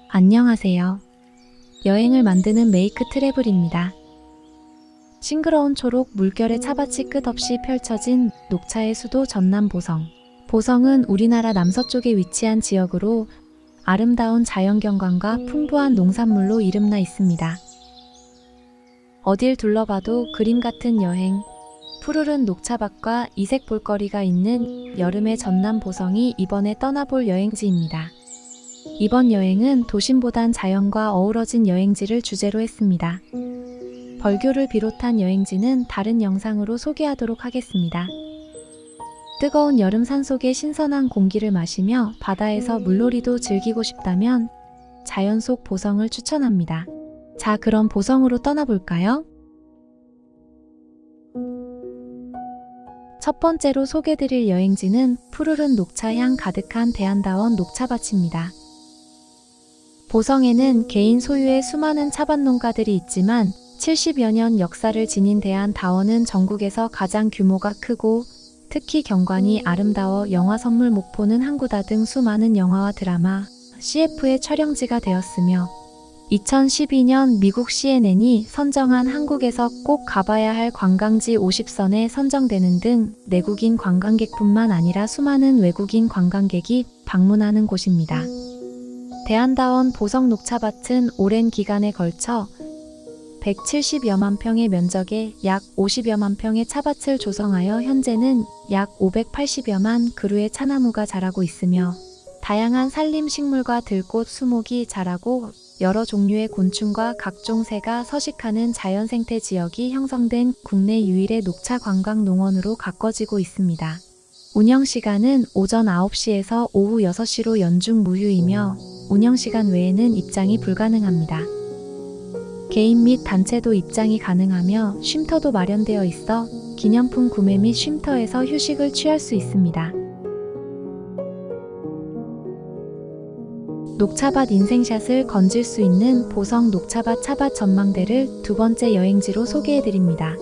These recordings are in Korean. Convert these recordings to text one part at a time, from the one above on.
안녕하세요. 여행을 만드는 메이크 트래블입니다. 싱그러운 초록 물결의 차밭이 끝없이 펼쳐진 녹차의 수도 전남 보성. 보성은 우리나라 남서쪽에 위치한 지역으로 아름다운 자연경관과 풍부한 농산물로 이름나 있습니다. 어딜 둘러봐도 그림 같은 여행, 푸르른 녹차밭과 이색 볼거리가 있는 여름의 전남 보성이 이번에 떠나볼 여행지입니다. 이번 여행은 도심보단 자연과 어우러진 여행지를 주제로 했습니다. 벌교를 비롯한 여행지는 다른 영상으로 소개하도록 하겠습니다. 뜨거운 여름 산속의 신선한 공기를 마시며 바다에서 물놀이도 즐기고 싶다면 자연 속 보성을 추천합니다. 자, 그럼 보성으로 떠나볼까요? 첫 번째로 소개드릴 여행지는 푸르른 녹차향 가득한 대한다원 녹차밭입니다. 보성에는 개인 소유의 수많은 차밭 농가들이 있지만 70여 년 역사를 지닌 대한다원은 전국에서 가장 규모가 크고 특히 경관이 아름다워 영화 선물 목포는 항구다 등 수많은 영화와 드라마, CF의 촬영지가 되었으며 2012년 미국 CNN이 선정한 한국에서 꼭 가봐야 할 관광지 50선에 선정되는 등 내국인 관광객뿐만 아니라 수많은 외국인 관광객이 방문하는 곳입니다. 대한다원 보성 녹차밭은 오랜 기간에 걸쳐 170여만 평의 면적에 약 50여만 평의 차밭을 조성하여 현재는 약 580여만 그루의 차나무가 자라고 있으며 다양한 산림 식물과 들꽃, 수목이 자라고 여러 종류의 곤충과 각종 새가 서식하는 자연생태 지역이 형성된 국내 유일의 녹차 관광 농원으로 가꿔지고 있습니다. 운영시간은 오전 9시에서 오후 6시로 연중 무휴이며 운영시간 외에는 입장이 불가능합니다. 개인 및 단체도 입장이 가능하며 쉼터도 마련되어 있어 기념품 구매 및 쉼터에서 휴식을 취할 수 있습니다. 녹차밭 인생샷을 건질 수 있는 보성 녹차밭 차밭 전망대를 두 번째 여행지로 소개해드립니다.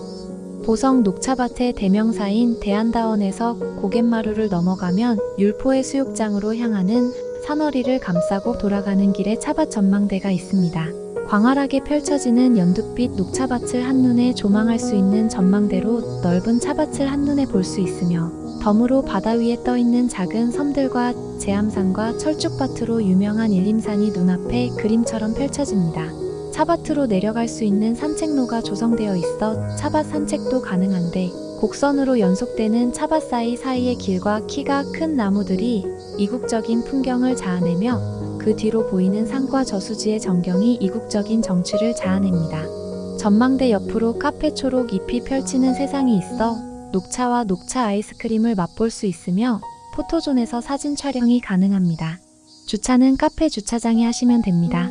보성 녹차밭의 대명사인 대한다원에서 고갯마루를 넘어가면 율포해 수욕장으로 향하는 산허리를 감싸고 돌아가는 길에 차밭 전망대가 있습니다. 광활하게 펼쳐지는 연두빛 녹차밭을 한눈에 조망할 수 있는 전망대로 넓은 차밭을 한눈에 볼 수 있으며 덤으로 바다 위에 떠있는 작은 섬들과 제암산과 철쭉밭으로 유명한 일림산이 눈앞에 그림처럼 펼쳐집니다. 차밭으로 내려갈 수 있는 산책로가 조성되어 있어 차밭 산책도 가능한데 곡선으로 연속되는 차밭 사이의 길과 키가 큰 나무들이 이국적인 풍경을 자아내며 그 뒤로 보이는 산과 저수지의 전경이 이국적인 정취를 자아냅니다. 전망대 옆으로 카페 초록 잎이 펼치는 세상이 있어 녹차와 녹차 아이스크림을 맛볼 수 있으며 포토존에서 사진 촬영이 가능합니다. 주차는 카페 주차장에 하시면 됩니다.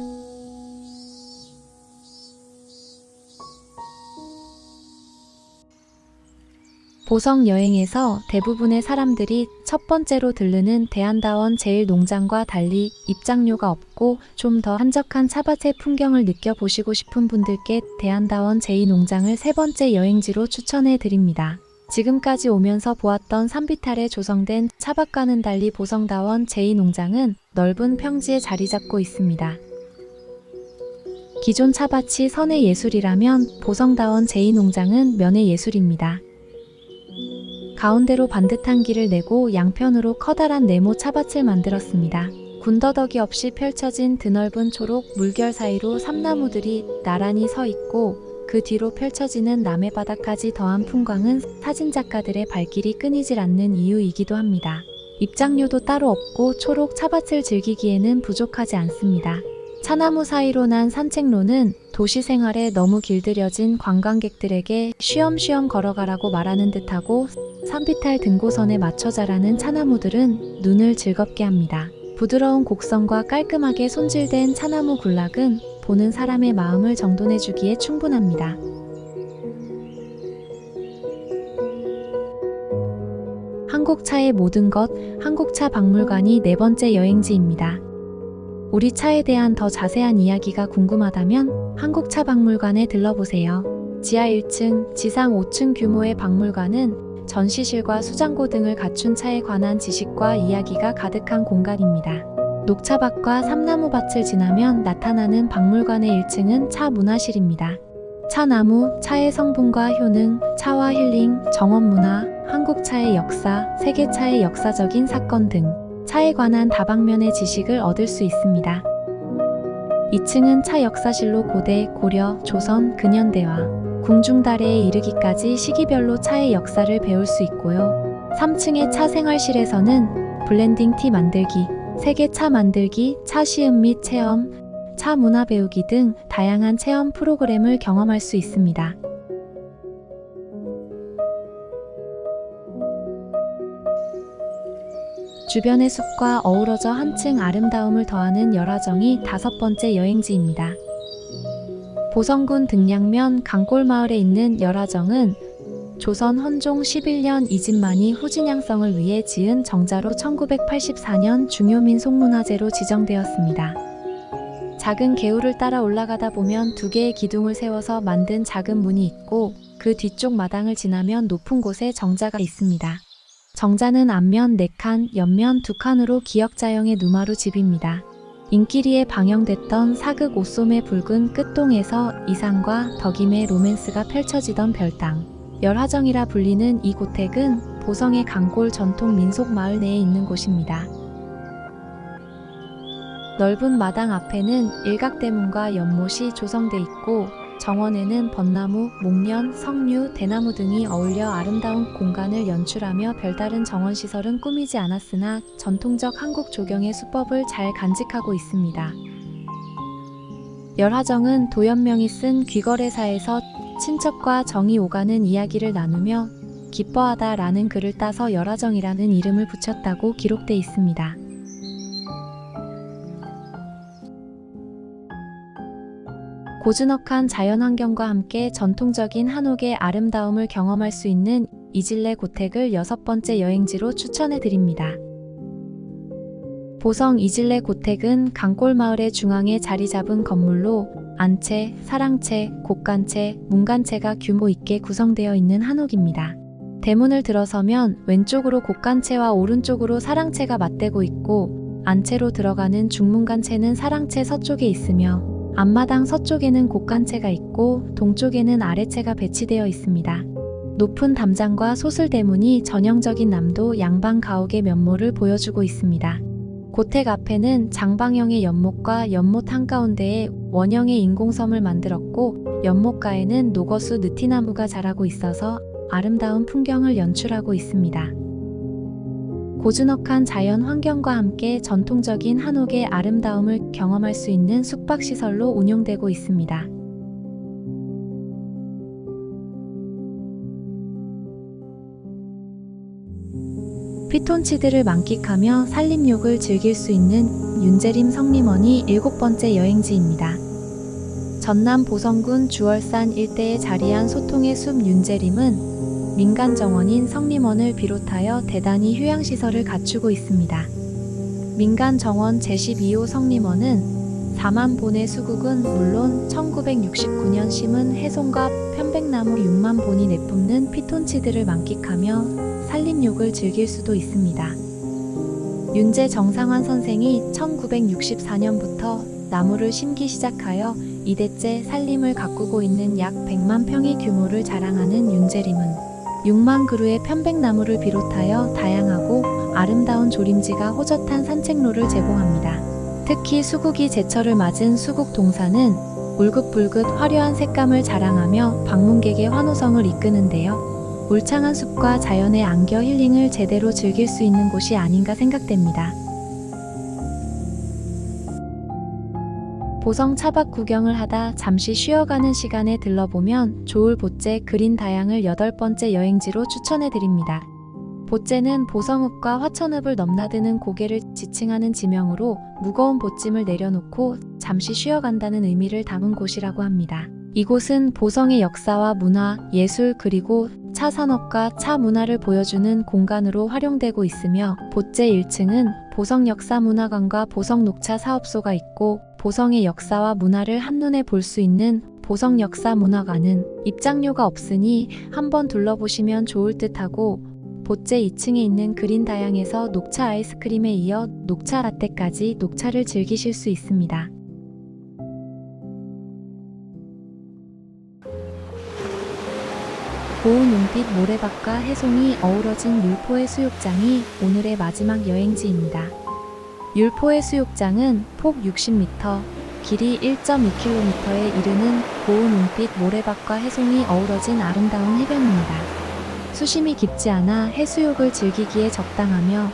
보성 여행에서 대부분의 사람들이 첫 번째로 들르는 대한다원 제1농장과 달리 입장료가 없고 좀 더 한적한 차밭의 풍경을 느껴보시고 싶은 분들께 대한다원 제2농장을 세 번째 여행지로 추천해 드립니다. 지금까지 오면서 보았던 산비탈에 조성된 차밭과는 달리 보성다원 제2농장은 넓은 평지에 자리 잡고 있습니다. 기존 차밭이 선의 예술이라면 보성다원 제2농장은 면의 예술입니다. 가운데로 반듯한 길을 내고 양편으로 커다란 네모 차밭을 만들었습니다. 군더더기 없이 펼쳐진 드넓은 초록 물결 사이로 삼나무들이 나란히 서 있고 그 뒤로 펼쳐지는 남해바다까지 더한 풍광은 사진작가들의 발길이 끊이질 않는 이유이기도 합니다. 입장료도 따로 없고 초록 차밭을 즐기기에는 부족하지 않습니다. 차나무 사이로 난 산책로는 도시 생활에 너무 길들여진 관광객들에게 쉬엄쉬엄 걸어가라고 말하는 듯하고 산비탈 등고선에 맞춰 자라는 차나무들은 눈을 즐겁게 합니다. 부드러운 곡선과 깔끔하게 손질된 차나무 군락은 보는 사람의 마음을 정돈해주기에 충분합니다. 한국차의 모든 것, 한국차 박물관이 네 번째 여행지입니다. 우리 차에 대한 더 자세한 이야기가 궁금하다면 한국차 박물관에 들러보세요. 지하 1층, 지상 5층 규모의 박물관은 전시실과 수장고 등을 갖춘 차에 관한 지식과 이야기가 가득한 공간입니다. 녹차밭과 삼나무밭을 지나면 나타나는 박물관의 1층은 차 문화실입니다. 차나무, 차의 성분과 효능, 차와 힐링, 정원문화, 한국차의 역사, 세계차의 역사적인 사건 등 차에 관한 다방면의 지식을 얻을 수 있습니다. 2층은 차 역사실로 고대, 고려, 조선, 근현대와 궁중달해에 이르기까지 시기별로 차의 역사를 배울 수 있고요. 3층의 차 생활실에서는 블렌딩 티 만들기, 세계 차 만들기, 차 시음 및 체험, 차 문화 배우기 등 다양한 체험 프로그램을 경험할 수 있습니다. 주변의 숲과 어우러져 한층 아름다움을 더하는 열화정이 5번째 여행지입니다. 보성군 등량면 강골마을에 있는 열화정은 조선 헌종 11년 이진만이 후진양성을 위해 지은 정자로 1984년 중요민속문화재로 지정되었습니다. 작은 개울을 따라 올라가다 보면 2개의 기둥을 세워서 만든 작은 문이 있고 그 뒤쪽 마당을 지나면 높은 곳에 정자가 있습니다. 정자는 앞면 4칸, 옆면 2칸으로 기역자형의 누마루 집입니다. 인기리에 방영됐던 사극 오솜의 붉은 끝동에서 이상과 덕임의 로맨스가 펼쳐지던 별당, 열화정이라 불리는 이 고택은 보성의 강골 전통 민속 마을 내에 있는 곳입니다. 넓은 마당 앞에는 일각대문과 연못이 조성돼 있고 정원에는 벚나무, 목련, 석류, 대나무 등이 어울려 아름다운 공간을 연출하며 별다른 정원시설은 꾸미지 않았으나 전통적 한국 조경의 수법을 잘 간직하고 있습니다. 열화정은 도연명이 쓴 귀거래사에서 친척과 정이 오가는 이야기를 나누며 기뻐하다 라는 글을 따서 열화정이라는 이름을 붙였다고 기록돼 있습니다. 고즈넉한 자연환경과 함께 전통적인 한옥의 아름다움을 경험할 수 있는 이질레 고택을 6번째 여행지로 추천해드립니다. 보성 이질레 고택은 강골마을의 중앙에 자리 잡은 건물로 안채, 사랑채, 곡간채, 문간채가 규모 있게 구성되어 있는 한옥입니다. 대문을 들어서면 왼쪽으로 곡간채와 오른쪽으로 사랑채가 맞대고 있고 안채로 들어가는 중문간채는 사랑채 서쪽에 있으며 앞마당 서쪽에는 곡간채가 있고 동쪽에는 아래채가 배치되어 있습니다. 높은 담장과 소슬대문이 전형적인 남도 양방 가옥의 면모를 보여주고 있습니다. 고택 앞에는 장방형의 연못과 연못 한가운데에 원형의 인공섬을 만들었고 연못가에는 녹어수 느티나무가 자라고 있어서 아름다운 풍경을 연출하고 있습니다. 고즈넉한 자연 환경과 함께 전통적인 한옥의 아름다움을 경험할 수 있는 숙박시설로 운영되고 있습니다. 피톤치드를 만끽하며 산림욕을 즐길 수 있는 윤재림 성림원이 7번째 여행지입니다. 전남 보성군 주월산 일대에 자리한 소통의 숲 윤재림은 민간 정원인 성림원을 비롯하여 대단히 휴양시설을 갖추고 있습니다. 민간 정원 제12호 성림원은 4만 본의 수국은 물론 1969년 심은 해송과 편백나무 6만 본이 내뿜는 피톤치드를 만끽하며 산림욕을 즐길 수도 있습니다. 윤재 정상환 선생이 1964년부터 나무를 심기 시작하여 2대째 산림을 가꾸고 있는 약 100만 평의 규모를 자랑하는 윤재림은 6만 그루의 편백나무를 비롯하여 다양하고 아름다운 조림지가 호젓한 산책로를 제공합니다. 특히 수국이 제철을 맞은 수국 동산은 울긋불긋 화려한 색감을 자랑하며 방문객의 환호성을 이끄는데요. 울창한 숲과 자연의 안겨 힐링을 제대로 즐길 수 있는 곳이 아닌가 생각됩니다. 보성 차밭 구경을 하다 잠시 쉬어가는 시간에 들러보면 좋을 보째 그린 다양을 8번째 여행지로 추천해드립니다. 보째는 보성읍과 화천읍을 넘나드는 고개를 지칭하는 지명으로 무거운 보찜을 내려놓고 잠시 쉬어간다는 의미를 담은 곳이라고 합니다. 이곳은 보성의 역사와 문화, 예술 그리고 차 산업과 차 문화를 보여주는 공간으로 활용되고 있으며 보째 1층은 보성역사문화관과 보성녹차 사업소가 있고 보성의 역사와 문화를 한눈에 볼 수 있는 보성 역사 문화관은 입장료가 없으니 한번 둘러보시면 좋을 듯하고 보째 2층에 있는 그린 다양에서 녹차 아이스크림에 이어 녹차 라떼까지 녹차를 즐기실 수 있습니다. 고운 은빛 모래밭과 해송이 어우러진 율포해 수욕장이 오늘의 마지막 여행지입니다. 율포해 수욕장은 폭 60m, 길이 1.2km에 이르는 고운 은빛 모래밭과 해송이 어우러진 아름다운 해변입니다. 수심이 깊지 않아 해수욕을 즐기기에 적당하며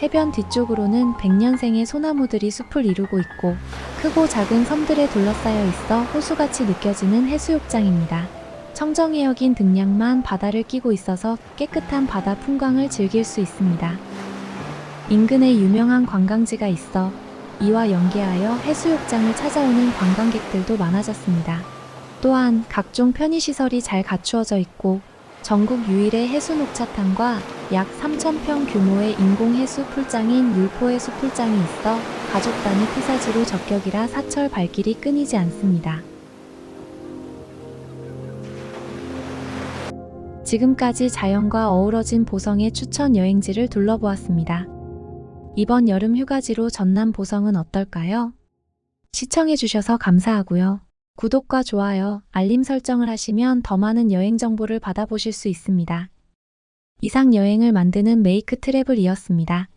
해변 뒤쪽으로는 100년생의 소나무들이 숲을 이루고 있고 크고 작은 섬들에 둘러싸여 있어 호수같이 느껴지는 해수욕장입니다. 청정해 여긴 등량만 바다를 끼고 있어서 깨끗한 바다 풍광을 즐길 수 있습니다. 인근에 유명한 관광지가 있어 이와 연계하여 해수욕장을 찾아오는 관광객들도 많아졌습니다. 또한 각종 편의시설이 잘 갖추어져 있고 전국 유일의 해수녹차탕과 약 3,000평 규모의 인공해수 풀장인 율포해수 풀장이 있어 가족 단위 피사지로 적격이라 사철 발길이 끊이지 않습니다. 지금까지 자연과 어우러진 보성의 추천 여행지를 둘러보았습니다. 이번 여름 휴가지로 전남 보성은 어떨까요? 시청해주셔서 감사하고요. 구독과 좋아요, 알림 설정을 하시면 더 많은 여행 정보를 받아보실 수 있습니다. 이상 여행을 만드는 메이크 트래블이었습니다.